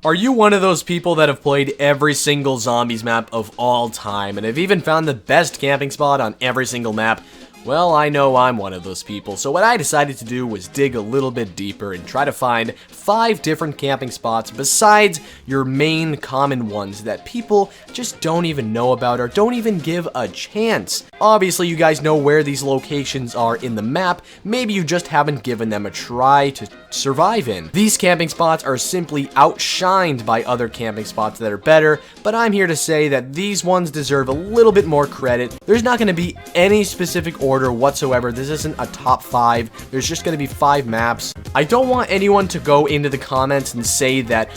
Are you one of those people that have played every single zombies map of all time and have even found the best camping spot on every single map? Well, I know I'm one of those people, so what I decided to do was dig a little bit deeper and try to find 5 different camping spots besides your main common ones that people just don't even know about or don't even give a chance. Obviously, you guys know where these locations are in the map, maybe you just haven't given them a try to survive in. These camping spots are simply outshined by other camping spots that are better, but I'm here to say that these ones deserve a little bit more credit. There's not going to be any specific order whatsoever. This isn't a top 5. There's just going to be 5 maps. I don't want anyone to go into the comments and say that,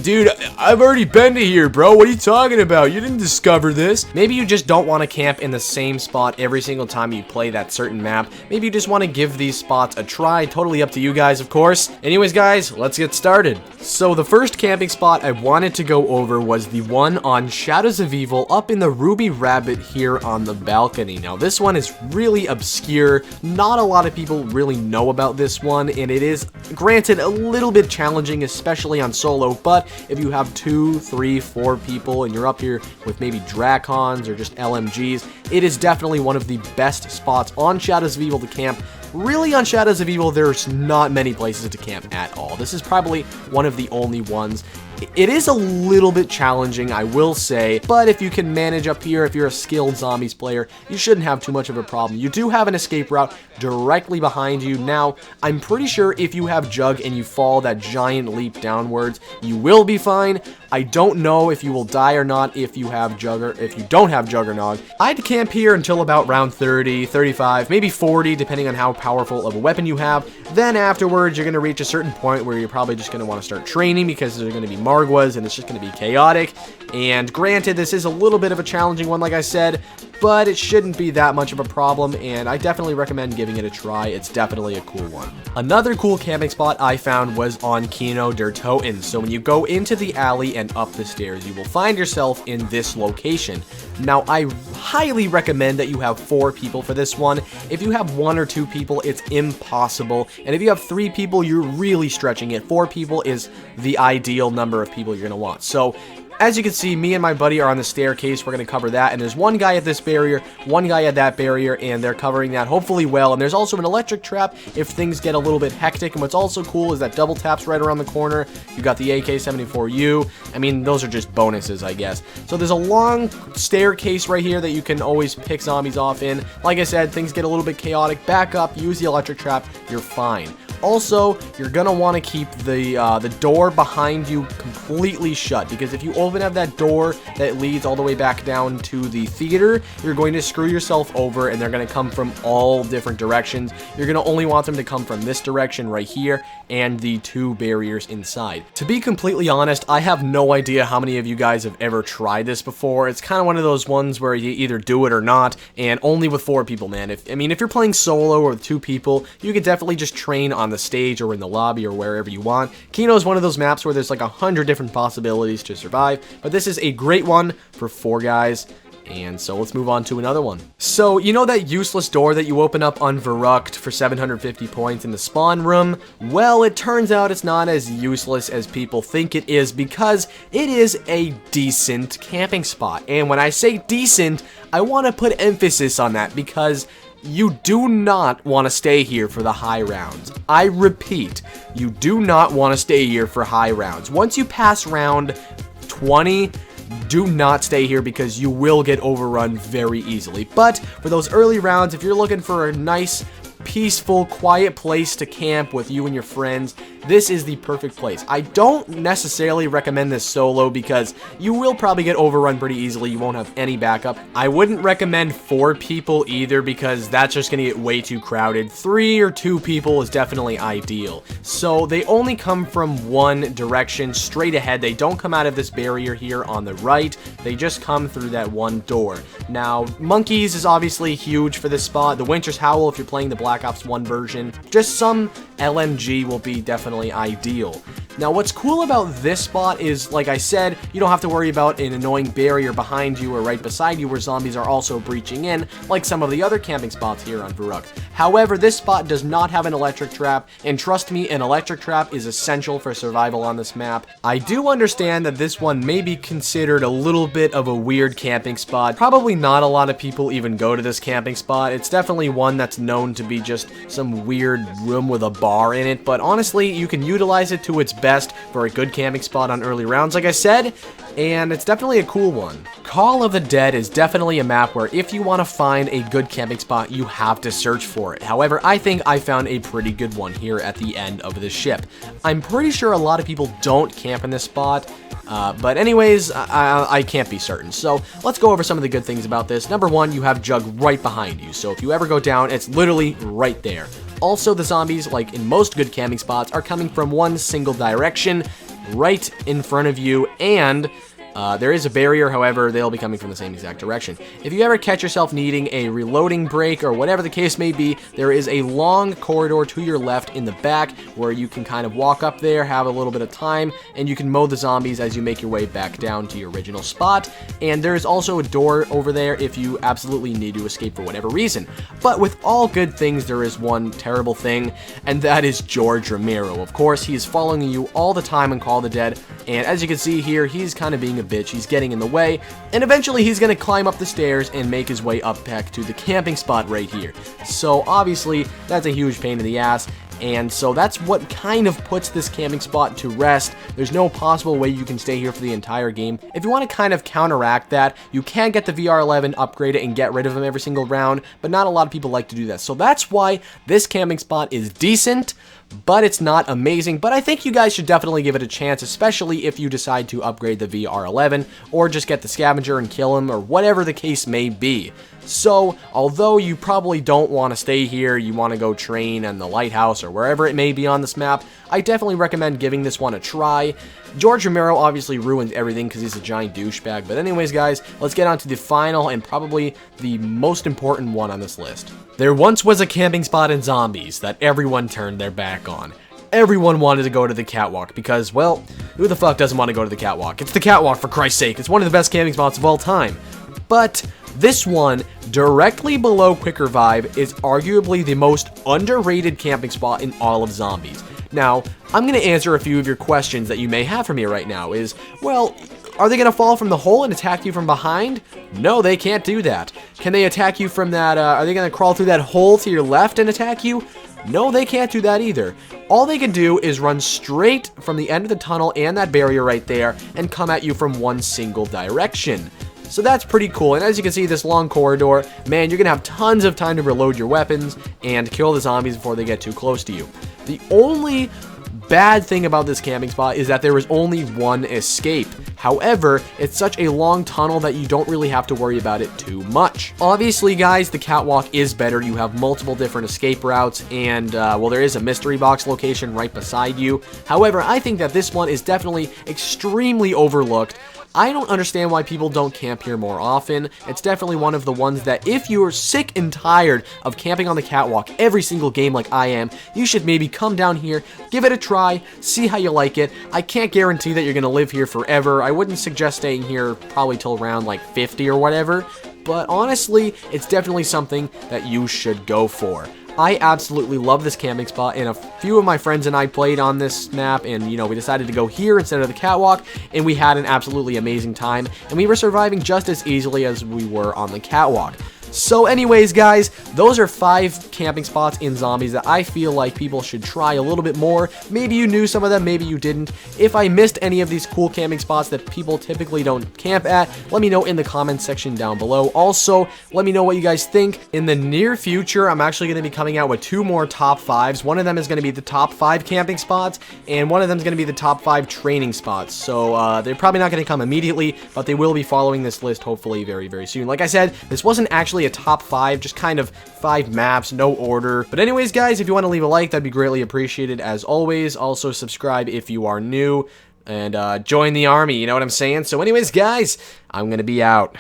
dude, I've already been to here, bro. What are you talking about? You didn't discover this. Maybe you just don't want to camp in the same spot every single time you play that certain map. Maybe you just want to give these spots a try. Totally up to you guys, of course. Anyways, guys, let's get started. So the first camping spot I wanted to go over was the one on Shadows of Evil up in the Ruby Rabbit here on the balcony. Now, this one is really obscure. Not a lot of people really know about this one, and it is, granted, a little bit challenging, especially on solo, but if you have 2, 3, 4 people and you're up here with maybe Dracons or just LMGs, it is definitely one of the best spots on Shadows of Evil to camp. Really, on Shadows of Evil, there's not many places to camp at all. This is probably one of the only ones. It is a little bit challenging, I will say, but if you can manage up here, if you're a skilled zombies player, you shouldn't have too much of a problem. You do have an escape route directly behind you. Now, I'm pretty sure if you have Jug and you fall that giant leap downwards, you will be fine. I don't know if you will die or not if you have if you don't have Juggernog. I'd camp here until about round 30, 35, maybe 40, depending on how powerful of a weapon you have. Then afterwards, you're going to reach a certain point where you're probably just going to want to start training because there's going to be Margwas and it's just going to be chaotic. And granted, this is a little bit of a challenging one, like I said, but it shouldn't be that much of a problem, and I definitely recommend giving it a try. It's definitely a cool one. Another cool camping spot I found was on Kino Der Toten. So when you go into the alley and up the stairs, you will find yourself in this location. Now, I highly recommend that you have 4 people for this one. If you have 1 or 2 people, it's impossible. And if you have 3 people, you're really stretching it. 4 people is the ideal number of people you're going to want. So, as you can see, me and my buddy are on the staircase. We're going to cover that, and there's one guy at this barrier, one guy at that barrier, and they're covering that hopefully well. And there's also an electric trap if things get a little bit hectic. And what's also cool is that double tap's right around the corner. You got the AK-74U. I mean, those are just bonuses, I guess. So there's a long staircase right here that you can always pick zombies off in. Like I said, things get a little bit chaotic. Back up, use the electric trap, you're fine. Also, you're going to want to keep the door behind you completely shut, because if you open up that door that leads all the way back down to the theater, you're going to screw yourself over, and they're going to come from all different directions. You're going to only want them to come from this direction right here and the 2 barriers inside. To be completely honest, I have no idea how many of you guys have ever tried this before. It's kind of one of those ones where you either do it or not, and only with 4 people, man. If you're playing solo or with 2 people, you could definitely just train on the stage or in the lobby or wherever you want. Kino is one of those maps where there's like 100 different possibilities to survive, but this is a great one for 4 guys. And so let's move on to another one. So, you know that useless door that you open up on Verrucht for 750 points in the spawn room? Well, it turns out it's not as useless as people think it is, because it is a decent camping spot. And when I say decent, I want to put emphasis on that, because you do not want to stay here for the high rounds. I repeat, you do not want to stay here for high rounds. Once you pass round 20, do not stay here because you will get overrun very easily. But for those early rounds, if you're looking for a nice, peaceful, quiet place to camp with you and your friends, this is the perfect place. I don't necessarily recommend this solo because you will probably get overrun pretty easily. You won't have any backup. I wouldn't recommend 4 people either because that's just going to get way too crowded. 3 or 2 people is definitely ideal. So they only come from one direction, straight ahead. They don't come out of this barrier here on the right. They just come through that one door. Now, Monkeys is obviously huge for this spot. The Winter's Howl, if you're playing the Black Ops 1 version. Just some LMG will be definitely ideal. Now, what's cool about this spot is, like I said, you don't have to worry about an annoying barrier behind you or right beside you where zombies are also breaching in, like some of the other camping spots here on Varuk. However, this spot does not have an electric trap, and trust me, an electric trap is essential for survival on this map. I do understand that this one may be considered a little bit of a weird camping spot. Probably not a lot of people even go to this camping spot. It's definitely one that's known to be just some weird room with a bar in it, but honestly, you can utilize it to its best for a good camping spot on early rounds, like I said, and it's definitely a cool one. Call of the Dead is definitely a map where if you want to find a good camping spot, you have to search for it. However, I think I found a pretty good one here at the end of the ship. I'm pretty sure a lot of people don't camp in this spot, but anyways, I can't be certain. So let's go over some of the good things about this. Number one, you have Jug right behind you, so if you ever go down, it's literally right there. Also, the zombies, like in most good camping spots, are coming from one single direction, right in front of you, and there is a barrier, however, they'll be coming from the same exact direction. If you ever catch yourself needing a reloading break or whatever the case may be, there is a long corridor to your left in the back where you can kind of walk up there, have a little bit of time, and you can mow the zombies as you make your way back down to your original spot. And there is also a door over there if you absolutely need to escape for whatever reason. But with all good things, there is one terrible thing, and that is George Romero. Of course, he is following you all the time in Call of the Dead, and as you can see here, he's kind of being a bitch. He's getting in the way, and eventually he's going to climb up the stairs and make his way up back to the camping spot right here. So obviously, that's a huge pain in the ass, and so that's what kind of puts this camping spot to rest. There's no possible way you can stay here for the entire game. If you want to kind of counteract that, you can get the VR11, upgrade it, and get rid of him every single round, but not a lot of people like to do that. So that's why this camping spot is decent, but it's not amazing. But I think you guys should definitely give it a chance, especially if you decide to upgrade the VR11 or just get the scavenger and kill him or whatever the case may be. So, although you probably don't want to stay here, you want to go train in the lighthouse or wherever it may be on this map, I definitely recommend giving this one a try. George Romero obviously ruins everything because he's a giant douchebag, but anyways guys, let's get on to the final and probably the most important one on this list. There once was a camping spot in Zombies that everyone turned their back on. Everyone wanted to go to the Catwalk because, well, who the fuck doesn't want to go to the Catwalk? It's the Catwalk, for Christ's sake. It's one of the best camping spots of all time. But this one, directly below Quick Revive, is arguably the most underrated camping spot in all of Zombies. Now, I'm going to answer a few of your questions that you may have for me right now is, well, are they going to fall from the hole and attack you from behind? No, they can't do that. Can they attack you from that, are they going to crawl through that hole to your left and attack you? No, they can't do that either. All they can do is run straight from the end of the tunnel and that barrier right there and come at you from one single direction. So that's pretty cool, and as you can see, this long corridor, man, you're going to have tons of time to reload your weapons and kill the zombies before they get too close to you. The only bad thing about this camping spot is that there is only one escape. However, it's such a long tunnel that you don't really have to worry about it too much. Obviously, guys, the Catwalk is better. You have multiple different escape routes, and, well, there is a mystery box location right beside you. However, I think that this one is definitely extremely overlooked. I don't understand why people don't camp here more often. It's definitely one of the ones that if you are sick and tired of camping on the Catwalk every single game like I am, you should maybe come down here, give it a try, see how you like it. I can't guarantee that you're going to live here forever. I wouldn't suggest staying here probably till around like 50 or whatever, but honestly, it's definitely something that you should go for. I absolutely love this camping spot, and a few of my friends and I played on this map, and, you know, we decided to go here instead of the Catwalk, and we had an absolutely amazing time, and we were surviving just as easily as we were on the Catwalk. So anyways, guys, those are 5 camping spots in Zombies that I feel like people should try a little bit more. Maybe you knew some of them, maybe you didn't. If I missed any of these cool camping spots that people typically don't camp at, let me know in the comments section down below. Also, let me know what you guys think. In the near future, I'm actually going to be coming out with 2 more top 5s. One of them is going to be the top 5 camping spots, and one of them is going to be the top 5 training spots. So they're probably not going to come immediately, but they will be following this list hopefully very, very soon. Like I said, this wasn't actually a top 5, just kind of 5 maps, no order. But anyways, guys, if you want to leave a like, that'd be greatly appreciated as always. Also, subscribe if you are new, and join the army, you know what I'm saying? So anyways, guys, I'm gonna be out.